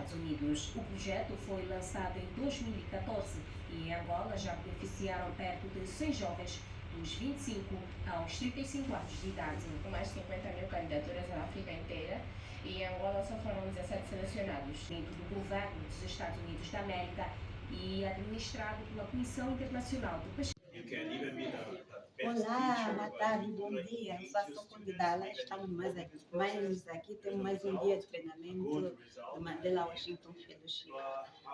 Estados Unidos. O projeto foi lançado em 2014 e em Angola já beneficiaram perto de 100 jovens dos 25 aos 35 anos de idade. Com mais de 50 mil candidaturas na África inteira, e em Angola só foram 17 selecionados. Dentro do governo dos Estados Unidos da América e administrado pela Comissão Internacional do Pesquisa. Olá, boa tarde, bom dia. Eu sou a Sofonie Dala. Estamos mais aqui, temos mais um dia de treinamento do Mandela Washington Fellowship.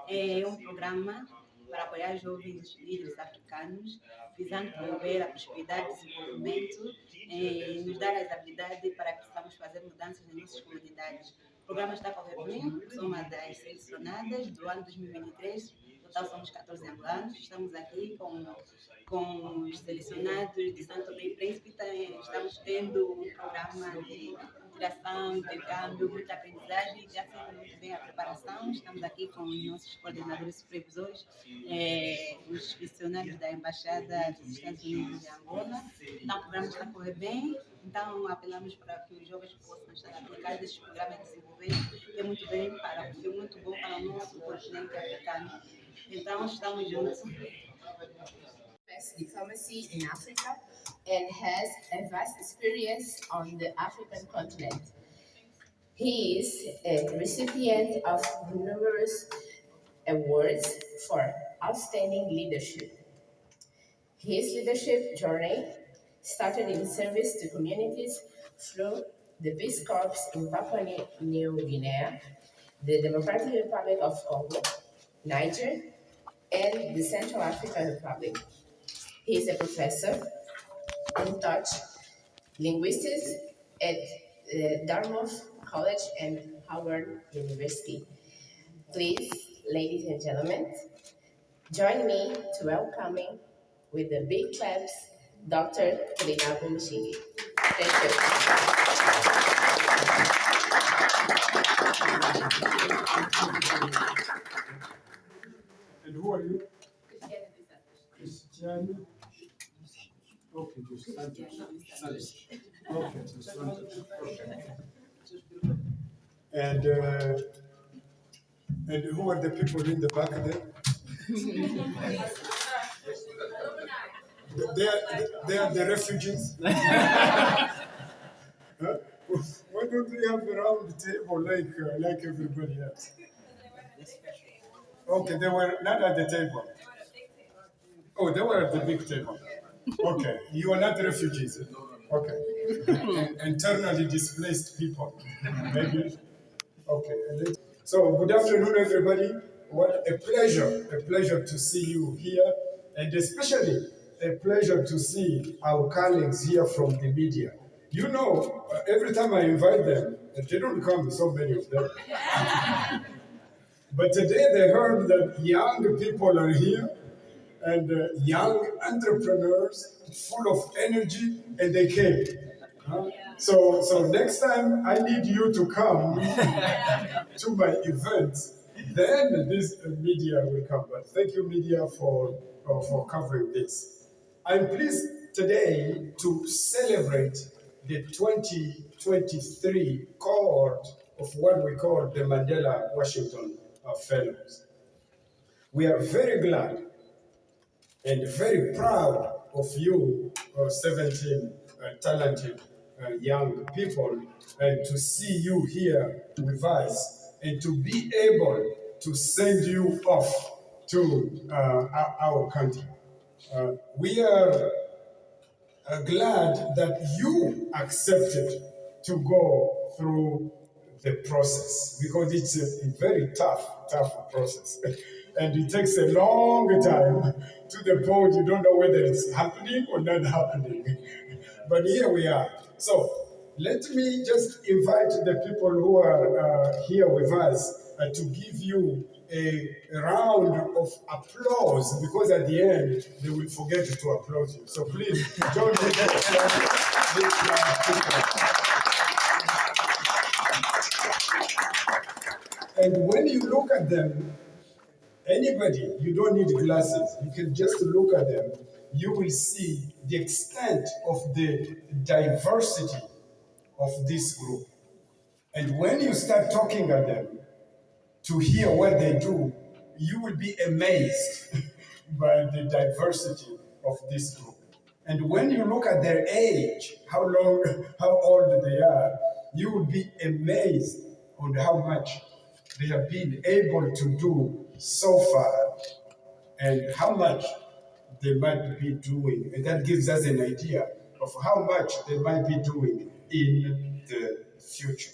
É um programa para apoiar jovens líderes africanos, visando promover a prosperidade e desenvolvimento e nos dar as habilidades para que possamos fazer mudanças nas nossas comunidades. O programa está a correr bem, sou uma das selecionadas do ano 2023. Total somos 14 angolanos, estamos aqui com os selecionados de Tome e Príncipe. Estamos tendo um programa de interação, intercâmbio, muita aprendizagem, e já sendo muito bem a preparação. Estamos aqui com os nossos coordenadores supervisores, os funcionários da Embaixada dos Estados Unidos de Angola. Então, o programa está a correr bem, então apelamos para que os jovens possam estar aplicados estes programas de desenvolvimento, que é muito bem porque é muito bom para o nosso continente africano. Então, estamos juntos. Diplomacy in Africa and has a vast experience on the African continent. He is a recipient of numerous awards for outstanding leadership. His leadership journey started in service to communities through the Peace Corps in Papua New Guinea, the Democratic Republic of Congo, Niger, and the Central African Republic. He is a professor in Dutch linguistics at Dartmouth College and Howard University. Please, ladies and gentlemen, join me to welcoming with the big claps, Dr. Kulinabu Mushingi. Thank you. And who are you? Cristiano. Okay, just Santos. Okay, so Santos. Okay. And who are the people in the back there? They are the refugees. Huh? Why don't we have a round table like everybody else? Okay, they were not at the table. Oh, they were at the big table. Okay, you are not refugees. Okay, internally displaced people. Maybe. Okay. So, good afternoon, everybody. What a pleasure to see you here, and especially a pleasure to see our colleagues here from the media. You know, every time I invite them, they don't come, so many of them. But today they heard that young people are here, and young entrepreneurs full of energy, and they came. So next time I need you to come to my event, then this media will come. But thank you, media, for covering this. I'm pleased today to celebrate the 2023 cohort of what we call the Mandela Washington Fellows. We are very glad and very proud of you, 17 talented young people, and to see you here with us and to be able to send you off to our country. We are glad that you accepted to go through the process, because it's a very tough process. And it takes a long time to the point you don't know whether it's happening or not happening. But here we are. So let me just invite the people who are here with us to give you a round of applause, because at the end they will forget to applaud you. So please join me. And when you look at them, anybody, you don't need glasses, you can just look at them, you will see the extent of the diversity of this group. And when you start talking at them, to hear what they do, you will be amazed by the diversity of this group. And when you look at their age, how old they are, you will be amazed on how much they have been able to do so far and how much they might be doing. And that gives us an idea of how much they might be doing in the future.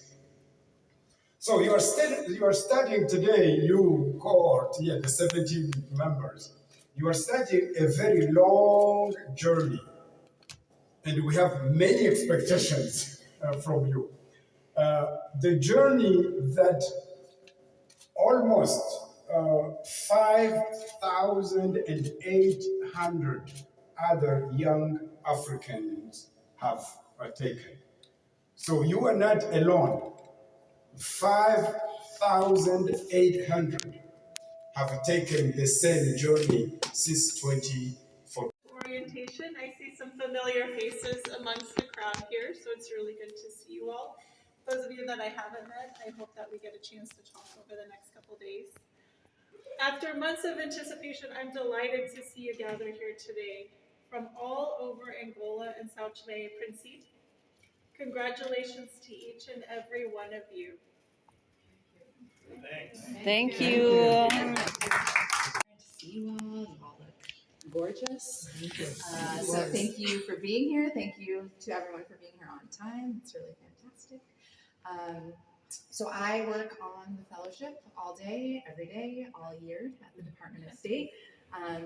So you are studying today, you cohort, yeah, the 17 members. You are studying a very long journey, and we have many expectations from you. The journey that almost 5,800 other young Africans have taken. So you are not alone. 5,800 have taken the same journey since 2014. Orientation. I see some familiar faces amongst the crowd here, so it's really good to see you all. Those of you that I haven't met, I hope that we get a chance to talk over the next couple days. After months of anticipation, I'm delighted to see you gathered here today from all over Angola and Sao Tome, Principe. Congratulations to each and every one of you. Thank you. To see you all. You all look gorgeous. So thank you for being here. Thank you to everyone for being here on time. It's really fantastic. So I work on the fellowship all day, every day, all year at the Department of State.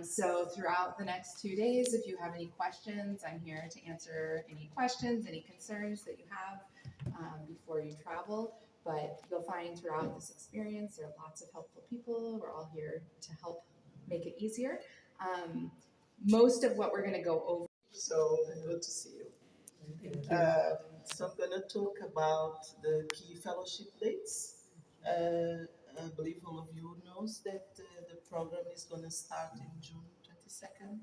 So throughout the next 2 days, if you have any questions, I'm here to answer any questions, any concerns that you have before you travel. But you'll find throughout this experience, there are lots of helpful people. We're all here to help make it easier. Most of what we're going to go over. So good to see you. Thank you. So I'm going to talk about the key fellowship dates. I believe all of you knows that the program is going to start in June 22nd.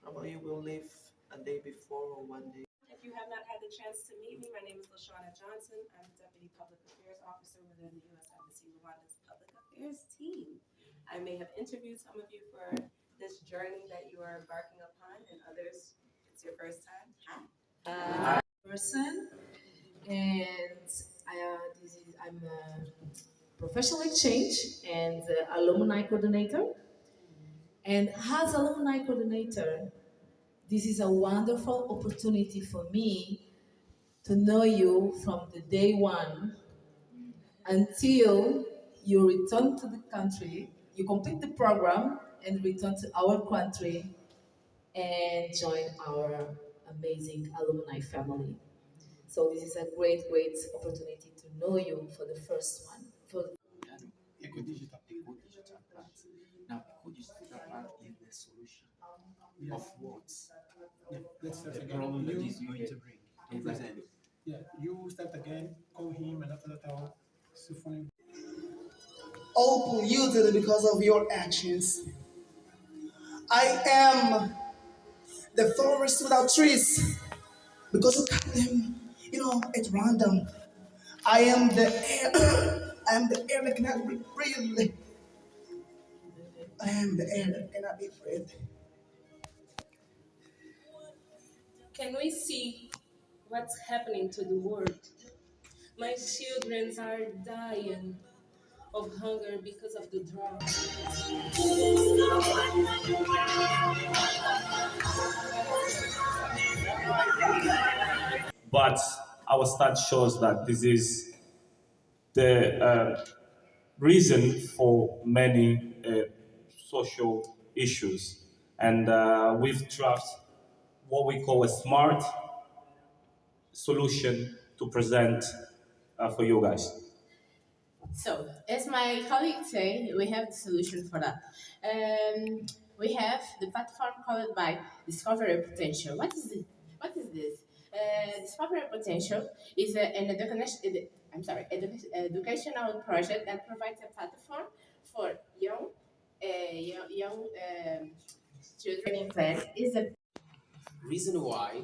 Probably we'll leave a day before or one day. If you have not had the chance to meet me, my name is LaShawna Johnson. I'm the Deputy Public Affairs Officer within the U.S. Embassy Rwanda's Public Affairs team. I may have interviewed some of you for this journey that you are embarking upon, and others, it's your first time. Hi. Person, and I'm a professional exchange and alumni coordinator. And as alumni coordinator, this is a wonderful opportunity for me to know you from the day one until you return to the country, you complete the program and return to our country and join our amazing alumni family. So this is a great, great opportunity to know you for the first one. Eco-digital part. Now, eco-digital part is the solution of what? Yeah, let's start The again. problem that You- is going to bring to present. Yeah, you start again, call him, and after that I'll Sofonie. All polluted because of your actions. I am the forest without trees because you cut them, at random. I am the air. I am the air that cannot be breathed. I am the air that cannot be breathed. Can we see what's happening to the world? My children are dying of hunger because of the drought. But our stats shows that this is the reason for many social issues. And we've drafted what we call a smart solution to present for you guys. So, as my colleague said, we have the solution for that. We have the platform called by Discovery Potential. What is this? Discovery Potential is an educational project that provides a platform for young children. Plan is a reason why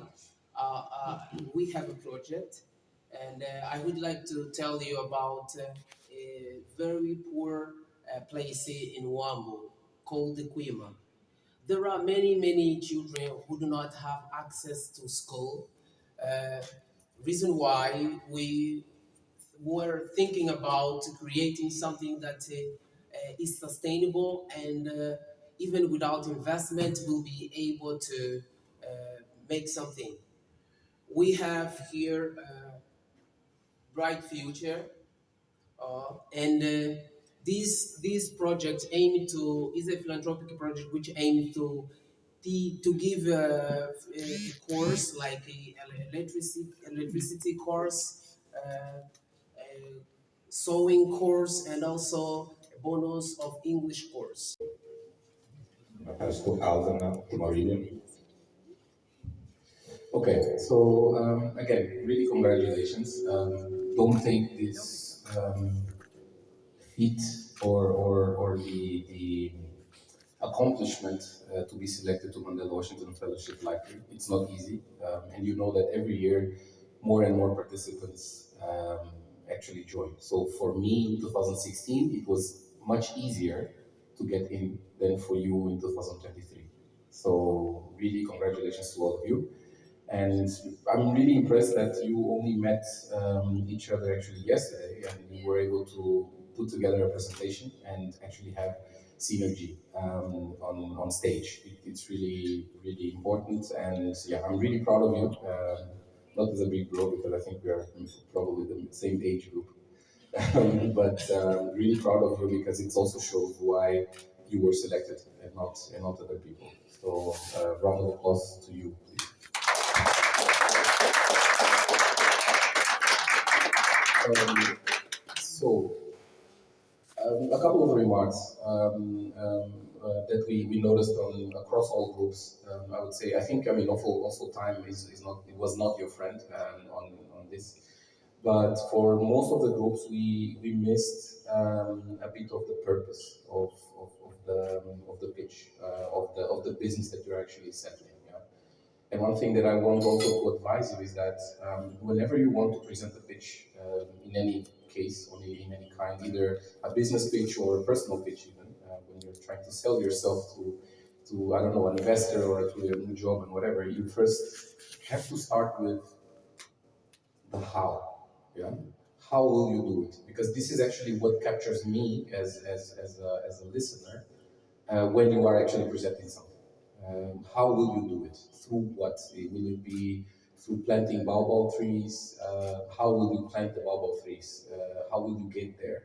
we have a project, and I would like to tell you about a very poor place in Wambo called the Kwima. There are many children who do not have access to school. Uh, Reason why we were thinking about creating something that is sustainable and even without investment will be able to make something. We have here a bright future, and this project aim to is a philanthropic project which aims to give a course like a electricity course, a sewing course, and also a bonus of English course. As to Alden, to Maria. Okay, so again, really congratulations. Don't take this feat or the accomplishment to be selected to Mandela Washington Fellowship lightly. It's not easy, and you know that every year more and more participants actually join. So for me in 2016, it was much easier to get in than for you in 2023. So really congratulations to all of you. And I'm really impressed that you only met each other actually yesterday and you were able to put together a presentation and actually have synergy on stage. It's really important, and yeah, I'm really proud of you. Not as a big bro, because I think we are probably the same age group, but really proud of you because it also shows why you were selected and not other people. So round of applause to you, please. So, a couple of remarks that we noticed across all groups. I would say, I think, I mean, also time is not, it was not your friend on this. But for most of the groups, we missed a bit of the purpose of the pitch, of the business that you're actually settling. Yeah? And one thing that I want also to advise you is that whenever you want to present a pitch, in any case, or in any kind, either a business pitch or a personal pitch even, when you're trying to sell yourself to I don't know, an investor or to a new job and whatever, you first have to start with the how. Yeah? How will you do it? Because this is actually what captures me as a listener when you are actually presenting something. How will you do it? Through what? Will it be through planting baobab trees? How will you plant the baobab trees? How will you get there?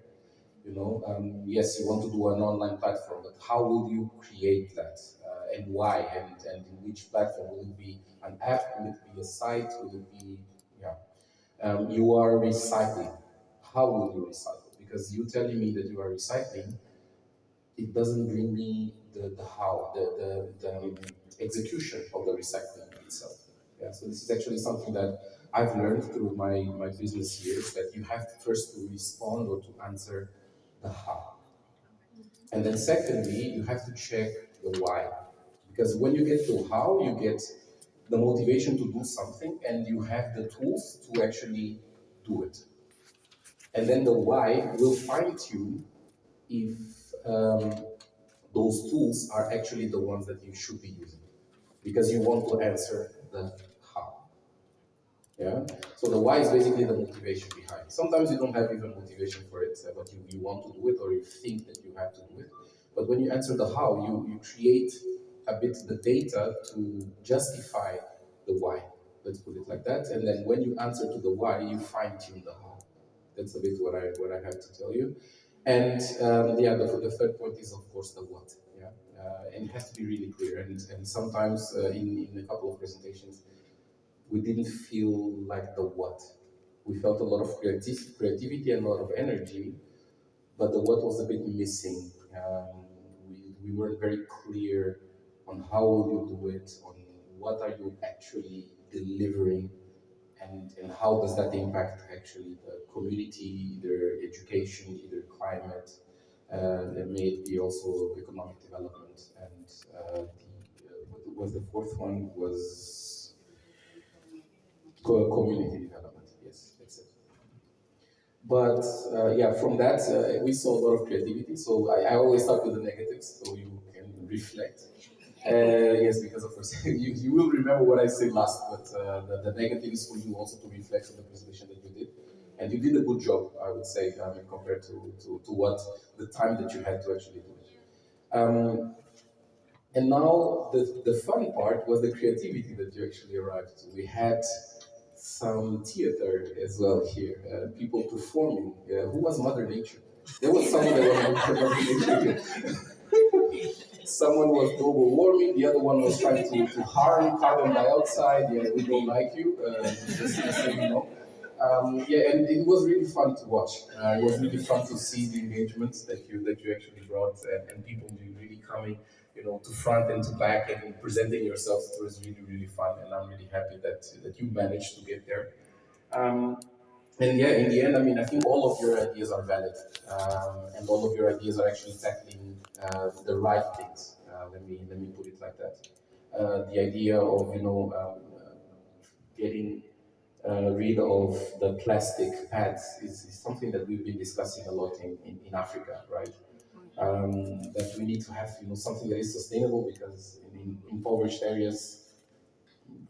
You know, yes, you want to do an online platform, but how will you create that? And why? And in which platform? Will it be an app? Will it be a site? Will it be, yeah. You are recycling. How will you recycle? Because you telling me that you are recycling, it doesn't bring me the how, the execution of the recycling itself. Yeah, so this is actually something that I've learned through my business years, that you have to first to respond or to answer the how. And then secondly, you have to check the why. Because when you get to how, you get the motivation to do something and you have the tools to actually do it. And then the why will fine tune if those tools are actually the ones that you should be using, because you want to answer the how. Yeah. So the why is basically the motivation behind. Sometimes you don't have even motivation for it, but you want to do it, or you think that you have to do it. But when you answer the how, you create a bit the data to justify the why. Let's put it like that. And then when you answer to the why, you fine tune the how. That's a bit what I have to tell you. And the third point is of course the what. Yeah, and it has to be really clear. And sometimes in a couple of presentations, we didn't feel like the what. We felt a lot of creativity and a lot of energy, but the what was a bit missing. We weren't very clear on how will you do it, on what are you actually delivering, and how does that impact actually the community, either education, either climate, and may it be also economic development. And what was the fourth one? Was community development. Yes, that's it. But yeah, from that, we saw a lot of creativity. So I always start with the negatives so you can reflect. Yes, because of course you will remember what I said last, but the negative is for you also to reflect on the presentation that you did. And you did a good job, I would say, compared to what the time that you had to actually do it. And now the fun part was the creativity that you actually arrived to. We had some theater as well here, people performing. Who was Mother Nature? There was someone that was Mother Nature. Someone was global warming, the other one was trying to harm carbon dioxide. Yeah, we don't like you, just so you know. Yeah, and it was really fun to watch. It was really fun to see the engagements that you actually brought, and people really coming, to front and to back and presenting yourselves. It was really fun, and I'm really happy that you managed to get there. Um, and yeah, in the end, I mean, I think all of your ideas are valid, and all of your ideas are actually tackling the right things. Let me put it like that. The idea of getting rid of the plastic pads is something that we've been discussing a lot in Africa, right? That we need to have something that is sustainable because in impoverished areas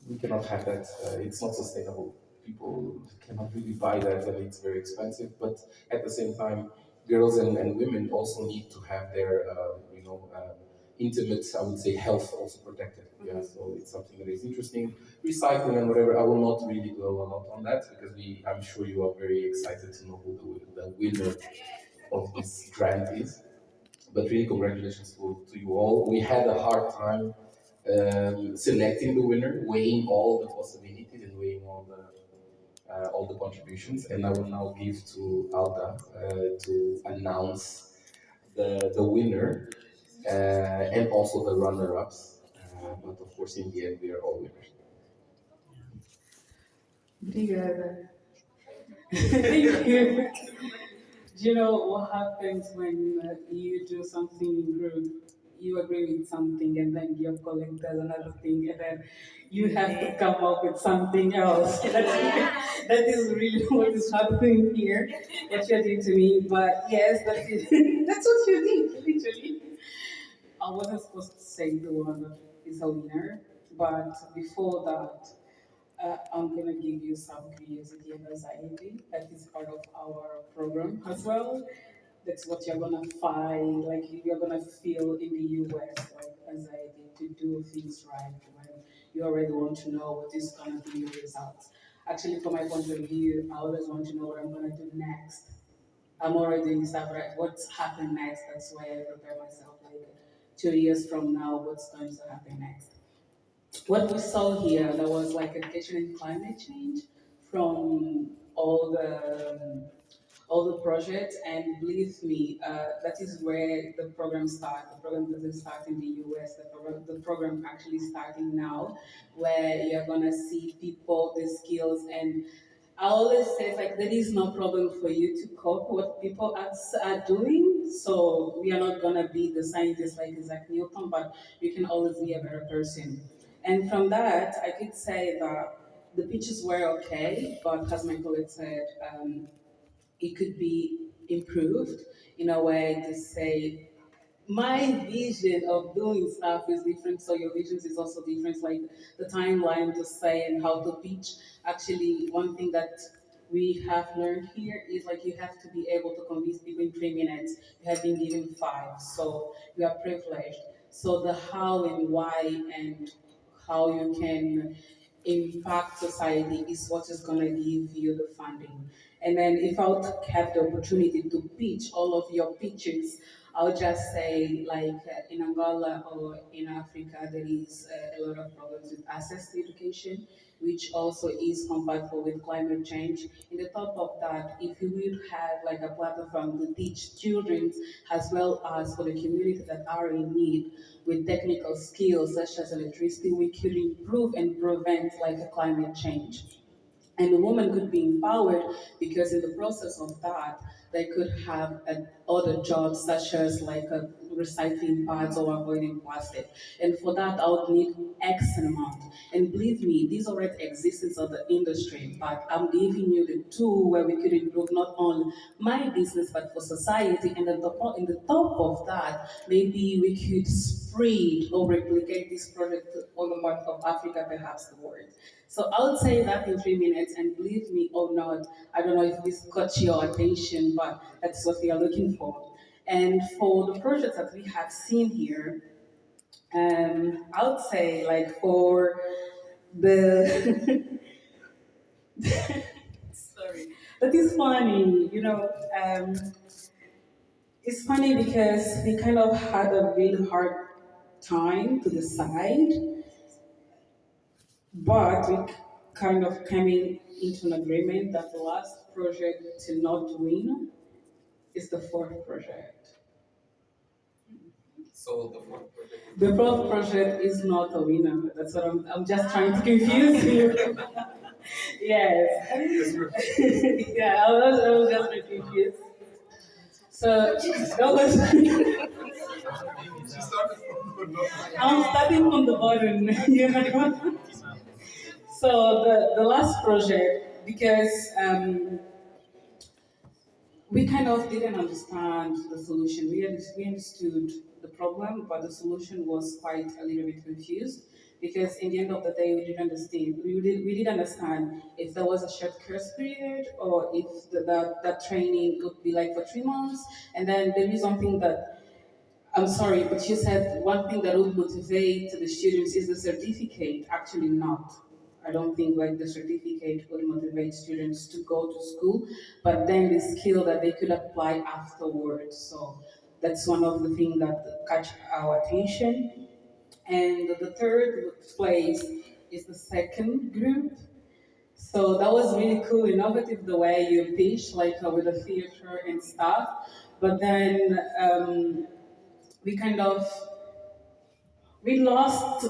we cannot have that. It's not sustainable. People cannot really buy that, and it's very expensive. But at the same time, girls and women also need to have their, intimate, I would say, health also protected. Yeah, so it's something that is interesting. Recycling and whatever. I will not really dwell a lot on that because I'm sure you are very excited to know who the winner of this grant is. But really, congratulations to you all. We had a hard time selecting the winner, weighing all the possibilities and weighing all the contributions. And I will now give to Alda to announce the winner and also the runner-ups. But of course, in the end, we are all winners. Obrigada. Thank you. Do you know what happens when you do something in group? You agree with something, and then your colleague does another thing, and then you have to come up with something else. That is really what is happening here. What you're doing to me, but yes, that's what you did, literally. I wasn't supposed to say the one that is a winner, but before that, I'm gonna give you some curiosity and anxiety. That is part of our program as well. That's what you're gonna find, like you're gonna feel in the US, like anxiety to do things right when you already want to know what is gonna be your results. Actually, from my point of view, I always want to know what I'm gonna do next. I'm already doing stuff right. What's happening next? That's why I prepare myself. Like 2 years from now, what's going to happen next? What we saw here, there was like education in climate change from all the projects, and believe me, that is where the program starts. The program doesn't start in the US. The program actually starting now, where you're gonna see people, the skills, and I always say it's like there is no problem for you to cope what people are doing. So we are not gonna be the scientists like Isaac Newton, but you can always be a better person. And from that, I could say that the pitches were okay, but as my colleague said, it could be improved in a way to say my vision of doing stuff is different, so your vision is also different. Like the timeline to say and how to pitch. Actually, one thing that we have learned here is like you have to be able to convince people in 3 minutes. You have been given 5, so you are privileged. So the how and why and how you can impact society is what is going to give you the funding. And then if I would have the opportunity to pitch all of your pitches, I would just say like in Angola or in Africa, there is a lot of problems with access to education, which also is compatible with climate change. In the top of that, if we would have like a platform to teach children as well as for the community that are in need with technical skills such as electricity, we could improve and prevent like a climate change. And the woman could be empowered because in the process of that, they could have other jobs such as like recycling pads or avoiding plastic. And for that, I would need X amount. And believe me, these already exist in the industry, but I'm giving you the tool where we could improve not only my business, but for society. And in the top of that, maybe we could spread or replicate this project to other parts of Africa, perhaps the world. So I would say that in 3 minutes, and believe me or not, I don't know if this caught your attention, but that's what we are looking for. And for the projects that we have seen here, I would say like for the sorry, that is funny, it's funny because we kind of had a really hard time to decide, but we kind of came into an agreement that the last project to not win is the fourth project. So the fourth project. The fourth project is not a winner. That's what I'm just trying to confuse you. Yes. Yeah, I was just confused. So that was. I'm starting from the bottom, So the last project, because we kind of didn't understand the solution. We understood the problem, but the solution was quite a little bit confused. Because in the end of the day, we didn't understand. We didn't understand if there was a short course period or if that training would be like for 3 months. And then there is something that, I'm sorry, but you said one thing that would motivate the students is the certificate. Actually not. I don't think like the certificate would motivate students to go to school, but then the skill that they could apply afterwards. So that's one of the things that catch our attention. And the third place is the second group. So that was really cool, innovative the way you pitch, like with the theater and stuff. But then we lost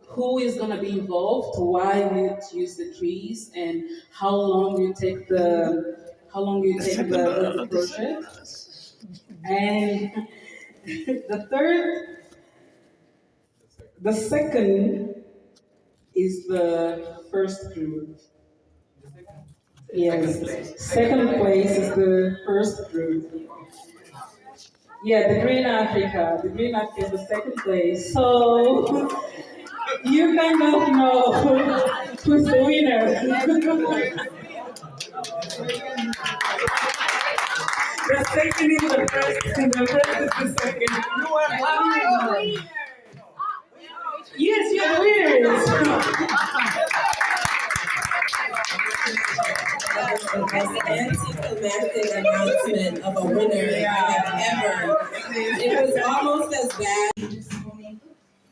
who is going to be involved, why we use the trees, and how long you take the project. And the second is the first group. Yes, second place is the first group. Yeah, the Green Africa. The Green Africa is the second place. So you kind of know who's the winner. The second is the first, and the first is the second. You are the winner. Yes, you're the winners. As the anticlimactic announcement of a winner I have ever, it was almost as bad.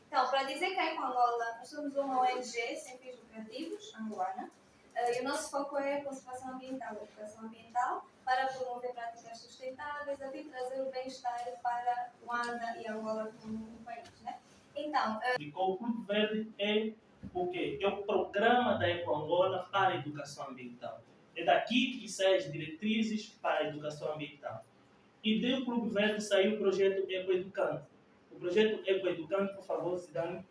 Então, para dizer que em Angola nós somos uma ONG sem fins lucrativos, angolana, e o nosso foco é a conservação ambiental, a educação ambiental, para promover práticas sustentáveis, a fim de trazer o bem-estar para Luanda e Angola como um país, né? Então, o Clube Verde é o quê? É o programa da Angola para a educação ambiental. É daqui que saem as diretrizes para a educação ambiental. E do Clube Verde saiu o projeto Ecoeducante. O projeto Ecoeducante, por favor, Cidane,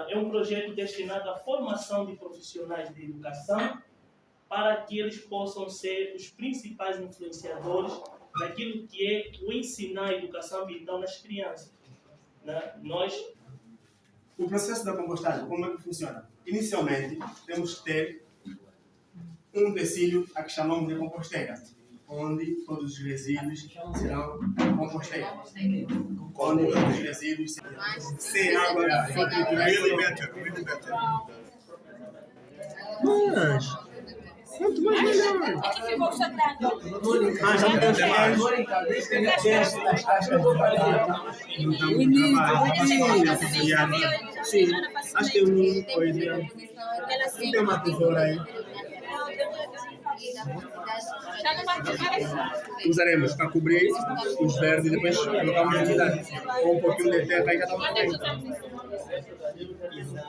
é um projeto destinado à formação de profissionais de educação para que eles possam ser os principais influenciadores daquilo que é o ensinar a educação ambiental nas crianças. O processo da compostagem, como é que funciona? Inicialmente, temos que ter um utensílio a que chamamos de composteira, onde todos os resíduos serão composteira. Onde todos os resíduos sem água. Really better. Mas, quanto mais melhor. Já podemos mais. Sim, acho que tem coisa. Tem uma tesoura aí. Usaremos para cobrir os verdes e depois colocamos na umidade. Com um pouquinho de terra e já está feito.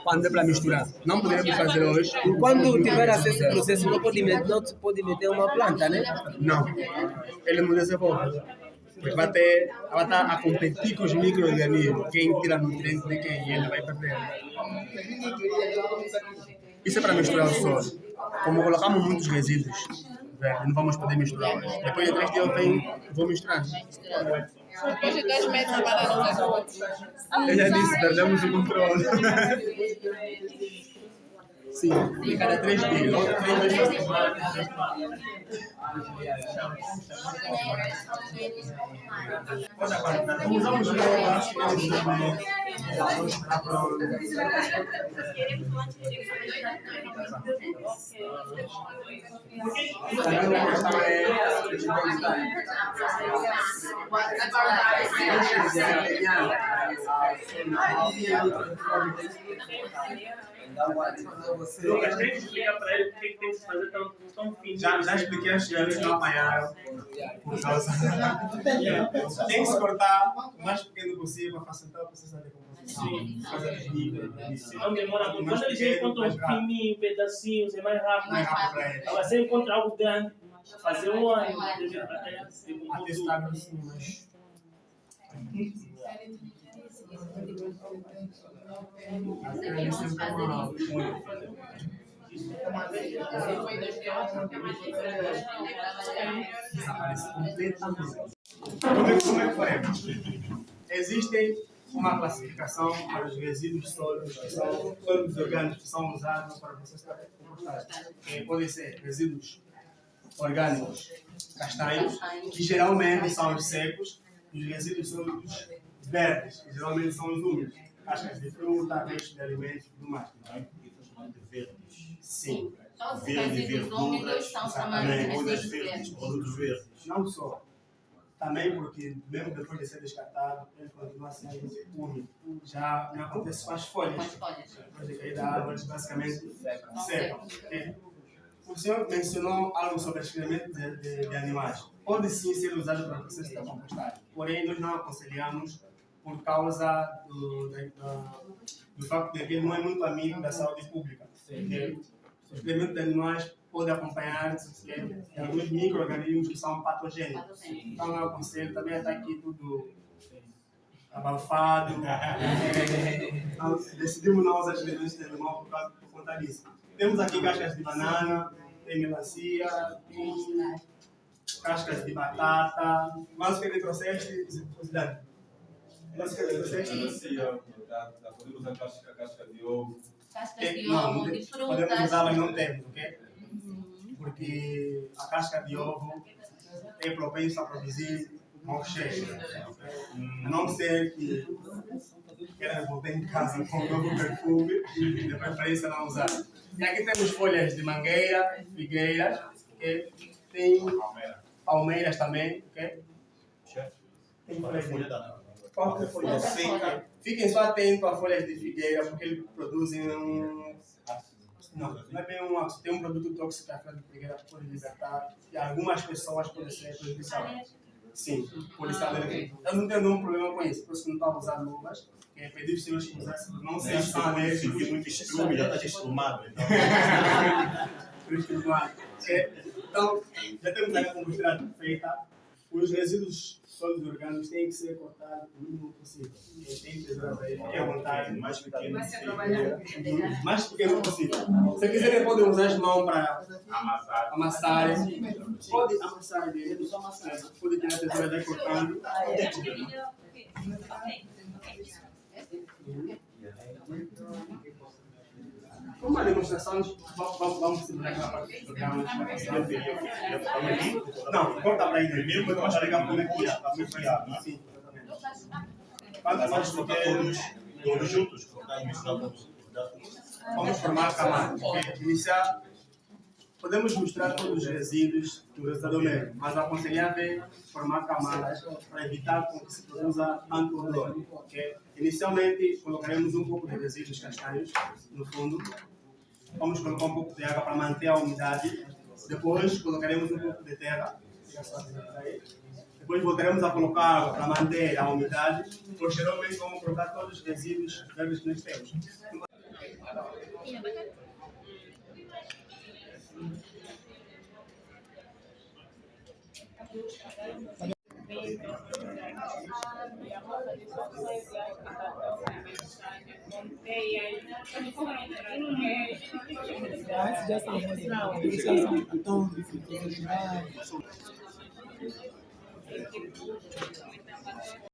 Quando é para misturar, não poderemos fazer hoje. Enquanto tiver acesso ao processo, não se pode meter uma planta, né? Não, ele não desenvolve. Porque ela está a competir com os micro-organismos. Quem tira nutrientes de quem? Ele vai perder. Isso é para misturar o solo. Como colocamos muitos resíduos, não vamos poder misturar hoje. Depois de 3 dias eu vou misturar. Depois de 2 meses a banda não vai outro. Eu já disse, perdemos o controle. Sim, de cada 3 dias. Ou 3 vezes por semana. Usamos Lucas, tem que explicar para ele o que tem que fazer tão fino. Já expliquei às crianças que não apanharam por causa. Tem que se cortar o mais pequeno possível para facilitar o processo de decomposição. Sim. Por causa dos níveis. Não demora muito. Quando eles encontram fininho, pedacinhos, é mais rápido. Mais rápido para eles. Agora, se ele encontra algo grande, fazer um ano, Até estar assim, mas. Como é que faremos? Existe uma classificação para os resíduos sólidos, que são sólidos orgânicos que são usados para o processo de compostagem. Podem ser resíduos orgânicos castanhos, que geralmente são os secos, e os resíduos sólidos verdes, que geralmente são os úmidos. Cascas de fruta, restos de alimentos e tudo mais. Verdes. Sim. Todos os resíduos úmidos são chamados de resíduos verdes. Produtos verdes. Não só. Também porque, mesmo depois de ser descartado, ele continua sendo úmido. Já não acontece com as folhas. Depois de cair da árvore, basicamente secam. O senhor mencionou algo sobre excremento de animais. Pode sim ser usado para o processo da compostagem. Porém, nós não aconselhamos por causa do facto de que ele não é muito amigo da saúde pública. O excremento de animais pode acompanhar alguns micro-organismos que são patogênicos. Então, eu aconselho, também está aqui tudo abafado. Decidimos não usar excrementos de animal por conta disso. Temos aqui cascas de banana, tem melancia, tem cascas de batata. Mas o que ele trouxeste, Zidane? Mas o que ele trouxeste? Melancia, podemos usar casca de ovo. Cascas de ovo, de frutas. Podemos usar, mas não temos, ok? Porque a casca de ovo é propensa a produzir mau cheiro. A não ser que ela voltar em casa com um novo perfume, de preferência não usar. E aqui temos folhas de mangueira, figueiras, okay? Tem palmeiras também, ok? Tem folhas de... Qual é a folha seca? Fiquem só atentos a folhas de figueira, porque eles produzem não é bem um ácido, tem um produto tóxico que a folha de figueira pode libertar, e algumas pessoas podem ser prejudiciais. Sim, por isso eu não tenho nenhum problema com isso, por isso que não estou a usar luvas. Pedir os senhores que usassem, não sei se são alérgicos. Se muito estrume, já está estrumado. Então, já temos a combustão feita. Os resíduos sólidos orgânicos têm que ser cortados o mínimo possível. Tem que ser à vontade. Mais pequeno possível. Mais pequeno possível. Se quiserem, podem usar as mãos para amassar. Pode amassar direito, só amassar. Pode tirar a tesoura daí cortando. Como uma demonstração, vamos simular aquela parte do programa. Não, corta para aí. Primeiro, depois carregar por aqui. Sim, quantos pequenos, todos juntos, cortar e misturar todos. Vamos formar camadas. Iniciar, podemos misturar todos os resíduos do resultado mesmo, mas aconselhar é formar camadas para evitar que se produza tanto odor. Inicialmente, colocaremos um pouco de resíduos castanhos no fundo. Vamos colocar um pouco de água para manter a umidade. Depois, colocaremos um pouco de terra. Depois, voltaremos a colocar água para manter a umidade. Posteriormente, vamos colocar todos os resíduos verdes que nós temos. Antes dessa música, eles são tão